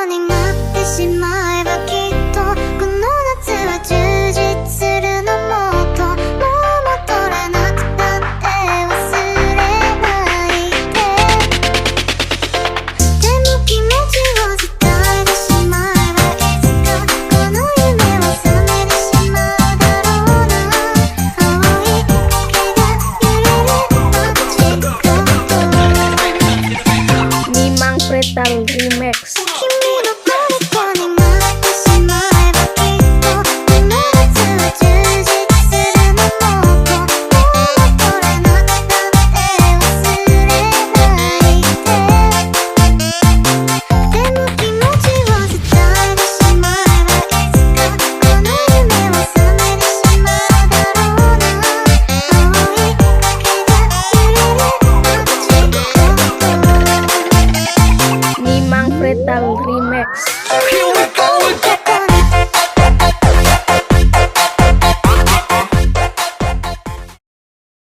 虜になってしまえばきっとこの夏は充実するのもっともう戻れなくたって忘れないででも気持ちを伝えてしまえばいつかこの夢は覚めてしまうだろうな青い影が揺れるあっちこっちNimang Pretang Remix. 君の虜になってしまえばきっとこの夏は充実するのもっともう戻れなくたって忘れないででも気持ちを伝えてしまえばいつかこの夢は覚めてしまうだろうな青い影が揺れるあっちこっちNimang Pretang Remix. Here we go again.